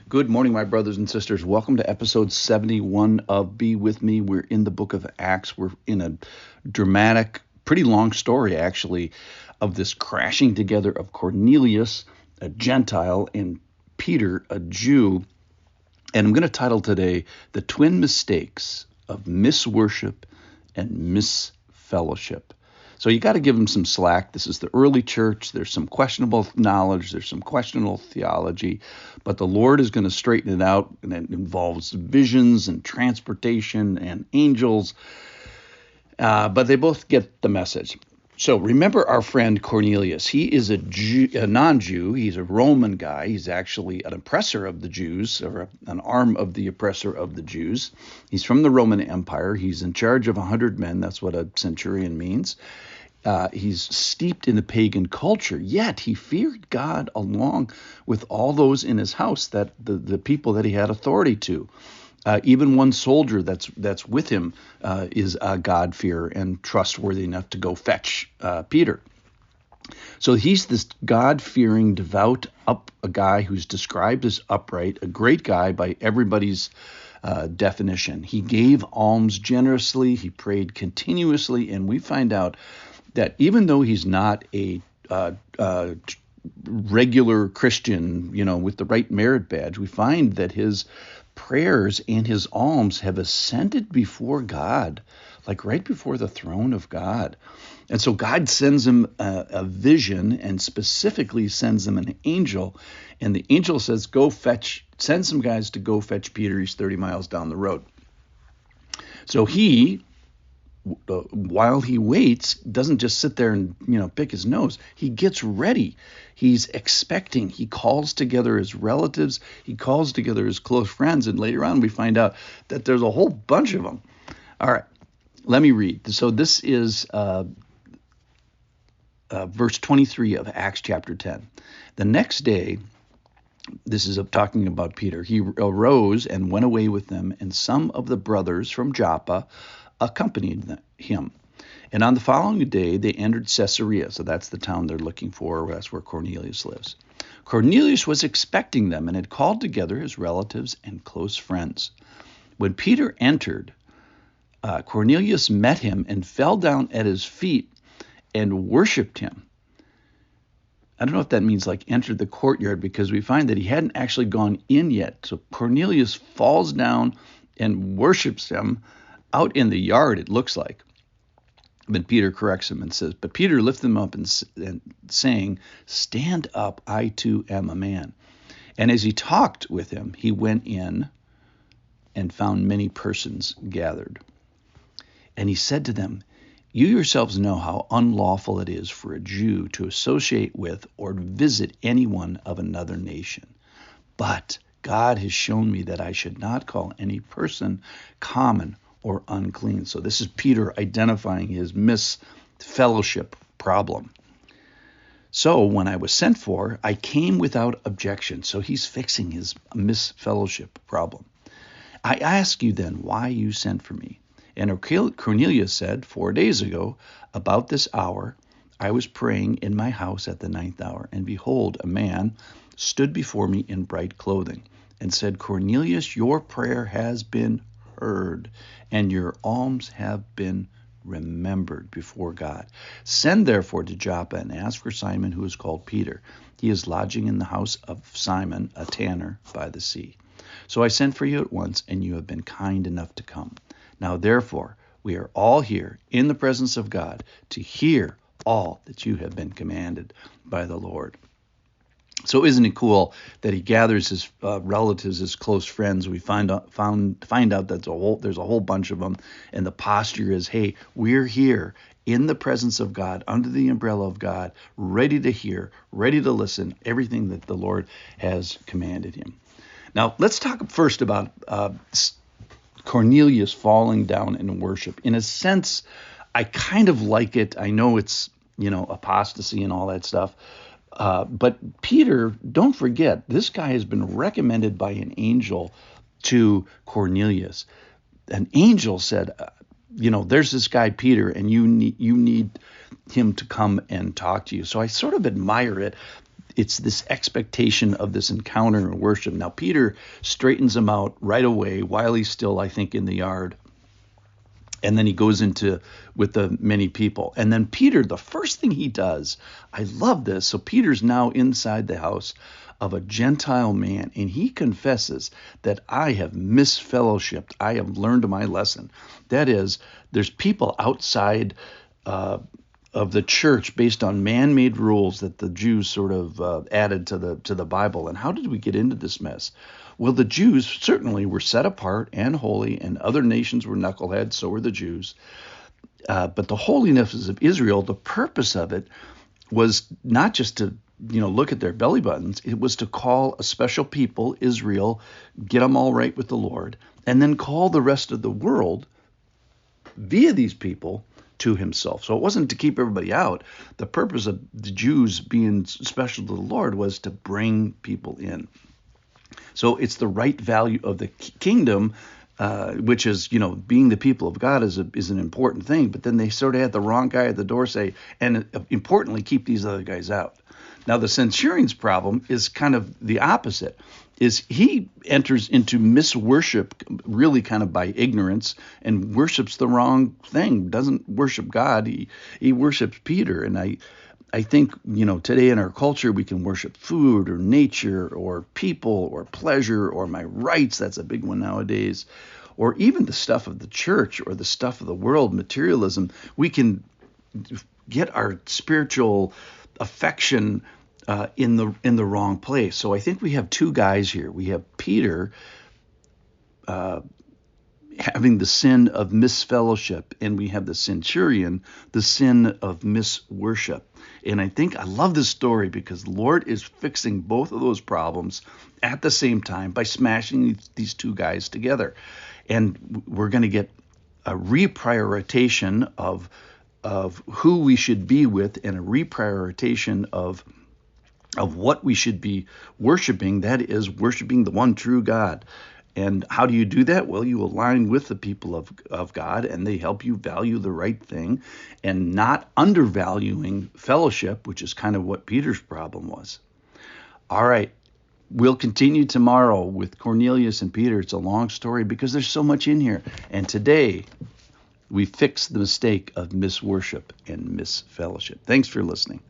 Good morning, my brothers and sisters. Welcome to episode 71 of Be With Me. We're in the book of Acts. We're in a dramatic, pretty long story, actually, of this crashing together of Cornelius, a Gentile, and Peter, a Jew. And I'm going to title today, The Twin Mistakes of Misworship and Misfellowship. So you got to give them some slack. This is the early church. There's some questionable knowledge. There's some questionable theology. But the Lord is going to straighten it out, and it involves visions and transportation and angels. But they both get the message. So remember our friend Cornelius. He is a non-Jew. He's a Roman guy. He's actually an oppressor of the Jews, or an arm of the oppressor of the Jews. He's from the Roman Empire. He's in charge of 100 men. That's what a centurion means. He's steeped in the pagan culture, yet he feared God along with all those in his house, that the people that he had authority to. Even one soldier that's with him is a God-fearer and trustworthy enough to go fetch Peter. So he's this God-fearing, devout, a guy who's described as upright, a great guy by everybody's definition. He gave alms generously, he prayed continuously, and we find out that even though he's not a regular Christian, with the right merit badge, we find that his prayers and his alms have ascended before God, like right before the throne of God. And so God sends him a vision, and specifically sends him an angel. And the angel says, send some guys to go fetch Peter. He's 30 miles down the road. So he, while he waits, doesn't just sit there and pick his nose. He gets ready. He's expecting. He calls together his relatives. He calls together his close friends. And later on, we find out that there's a whole bunch of them. All right, let me read. So this is verse 23 of Acts chapter 10. The next day, this is talking about Peter, he arose and went away with them, and some of the brothers from Joppa accompanied him. And on the following day, they entered Caesarea. So that's the town they're looking for. That's where Cornelius lives. Cornelius was expecting them and had called together his relatives and close friends. When Peter entered, Cornelius met him and fell down at his feet and worshiped him. I don't know if that means like entered the courtyard, because we find that he hadn't actually gone in yet. So Cornelius falls down and worships him out in the yard, it looks like. But Peter corrects him and says, but Peter lifted him up and saying, stand up, I too am a man. And as he talked with him, he went in and found many persons gathered. And he said to them, you yourselves know how unlawful it is for a Jew to associate with or visit anyone of another nation. But God has shown me that I should not call any person common or unclean. So this is Peter identifying his misfellowship problem. So when I was sent for, I came without objection. So he's fixing his misfellowship problem. I ask you then why you sent for me. And Cornelius said, 4 days ago, about this hour, I was praying in my house at the 9th hour, and behold, a man stood before me in bright clothing, and said, Cornelius, your prayer has been heard, and your alms have been remembered before God. Send therefore to Joppa and ask for Simon, who is called Peter. He is lodging in the house of Simon, a tanner by the sea. So I sent for you at once, and you have been kind enough to come. Now therefore, we are all here in the presence of God to hear all that you have been commanded by the Lord. So isn't it cool that he gathers his relatives, his close friends? We find out that there's a whole bunch of them, and the posture is, hey, we're here in the presence of God, under the umbrella of God, ready to hear, ready to listen, everything that the Lord has commanded him. Now, let's talk first about Cornelius falling down in worship. In a sense, I kind of like it. I know it's, apostasy and all that stuff. But Peter, don't forget, this guy has been recommended by an angel to Cornelius. An angel said, there's this guy Peter, and you need him to come and talk to you. So I sort of admire it. it's this expectation of this encounter and worship. Now, Peter straightens him out right away while he's still, I think, in the yard. And then he goes into with the many people. And then Peter, the first thing he does, I love this. So Peter's now inside the house of a Gentile man, and he confesses that I have misfellowshipped. I have learned my lesson. That is, there's people outside of the church based on man-made rules that the Jews sort of added to the Bible. And how did we get into this mess? Well, the Jews certainly were set apart and holy, and other nations were knuckleheads, so were the Jews. But the holiness of Israel, the purpose of it was not just to look at their belly buttons. It was to call a special people, Israel, get them all right with the Lord, and then call the rest of the world via these people to himself. So it wasn't to keep everybody out. The purpose of the Jews being special to the Lord was to bring people in. So it's the right value of the kingdom, which is, being the people of God is an important thing. But then they sort of had the wrong guy at the door say, and importantly, keep these other guys out. Now, the centurion's problem is kind of the opposite, is he enters into misworship really kind of by ignorance and worships the wrong thing, doesn't worship God. He worships Peter. And I think, today in our culture, we can worship food or nature or people or pleasure or my rights. That's a big one nowadays. Or even the stuff of the church or the stuff of the world, materialism. We can get our spiritual affection in the wrong place. So I think we have two guys here. We have Peter having the sin of misfellowship, and we have the centurion, the sin of misworship. And I think I love this story because the Lord is fixing both of those problems at the same time by smashing these two guys together. And we're going to get a reprioritization of who we should be with, and a reprioritization of what we should be worshiping. That is worshiping the one true God. And how do you do that? Well, you align with the people of God, and they help you value the right thing and not undervaluing fellowship, which is kind of what Peter's problem was. All right. We'll continue tomorrow with Cornelius and Peter. It's a long story because there's so much in here. And today, we fix the mistake of misworship and misfellowship. Thanks for listening.